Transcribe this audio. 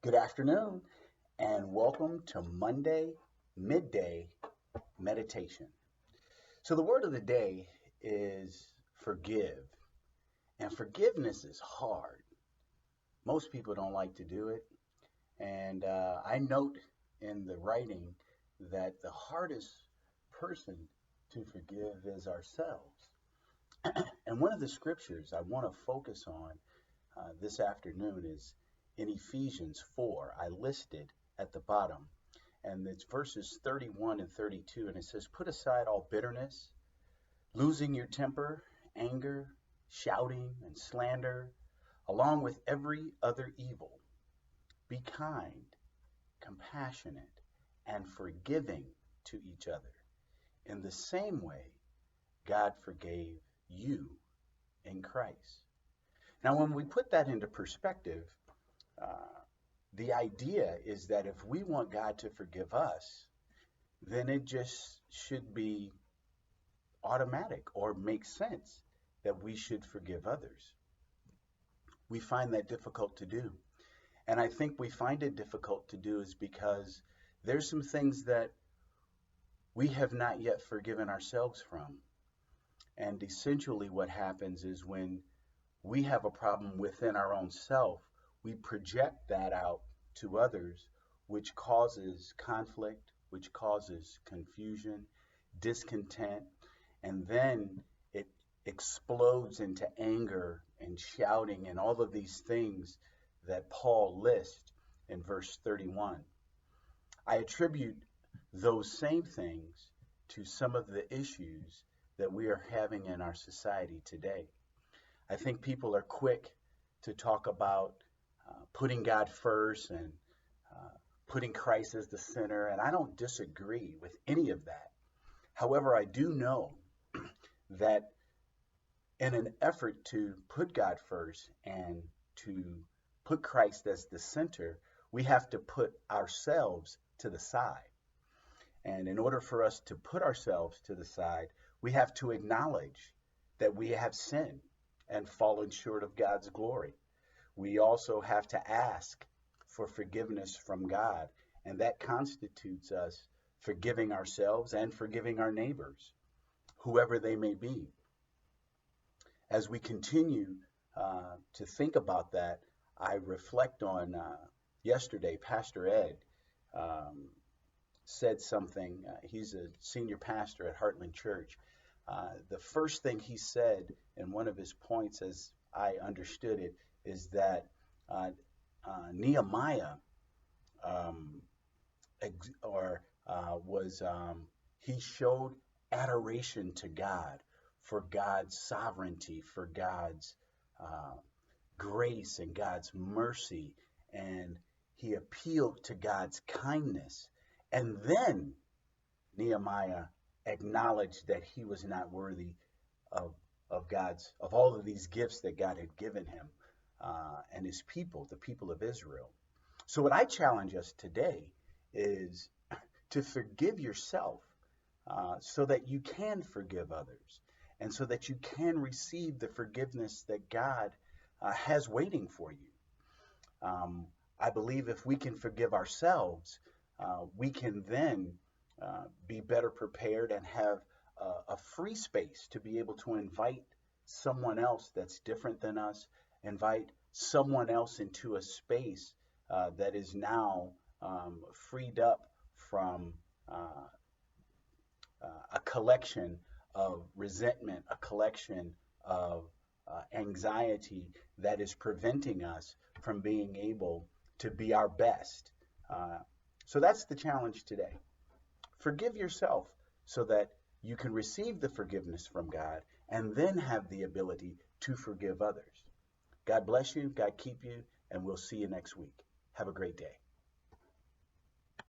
Good afternoon, and welcome to Monday Midday Meditation. So, the word of the day is forgive, and forgiveness is hard. Most people don't like to do it, and I note in the writing that the hardest person to forgive is ourselves. And one of the scriptures I want to focus on this afternoon is in Ephesians 4. I listed at the bottom, and it's verses 31 and 32, and it says, "Put aside all bitterness, losing your temper, anger, shouting, and slander, along with every other evil. Be kind, compassionate, and forgiving to each other, in the same way God forgave you in Christ." Now, when we put that into perspective, uh, the idea is that if we want God to forgive us, then it just should be automatic or make sense that we should forgive others. We find that difficult to do. And I think we find it difficult to do is because there's some things that we have not yet forgiven ourselves from. And essentially, what happens is when we have a problem within our own self, we project that out to others, which causes conflict, which causes confusion, discontent, and then it explodes into anger and shouting and all of these things that Paul lists in verse 31. I attribute those same things to some of the issues that we are having in our society today. I think people are quick to talk about putting God first and uh, putting Christ as the center, and I don't disagree with any of that. However, I do know that in an effort to put God first and to put Christ as the center, we have to put ourselves to the side. And in order for us to put ourselves to the side, we have to acknowledge that we have sinned and fallen short of God's glory. We also have to ask for forgiveness from God, and that constitutes us forgiving ourselves and forgiving our neighbors, whoever they may be. As we continue to think about that, I reflect on yesterday, Pastor Ed um, said something. He's a senior pastor at Heartland Church. The first thing he said in one of his points, as I understood it, is that Nehemiah um, or was he showed adoration to God for God's sovereignty, for God's uh, grace and God's mercy, and he appealed to God's kindness. And then Nehemiah acknowledged that he was not worthy of of all of these gifts that God had given him and his people, the people of Israel. So what I challenge us today is to forgive yourself so that you can forgive others and so that you can receive the forgiveness that God has waiting for you. I believe if we can forgive ourselves, we can then be better prepared and have a free space to be able to invite someone else that's different than us, invite someone else into a space that is now freed up from a collection of resentment, a collection of anxiety that is preventing us from being able to be our best. Uh, so that's the challenge today. Forgive yourself so that you can receive the forgiveness from God and then have the ability to forgive others. God bless you, God keep you, and we'll see you next week. Have a great day.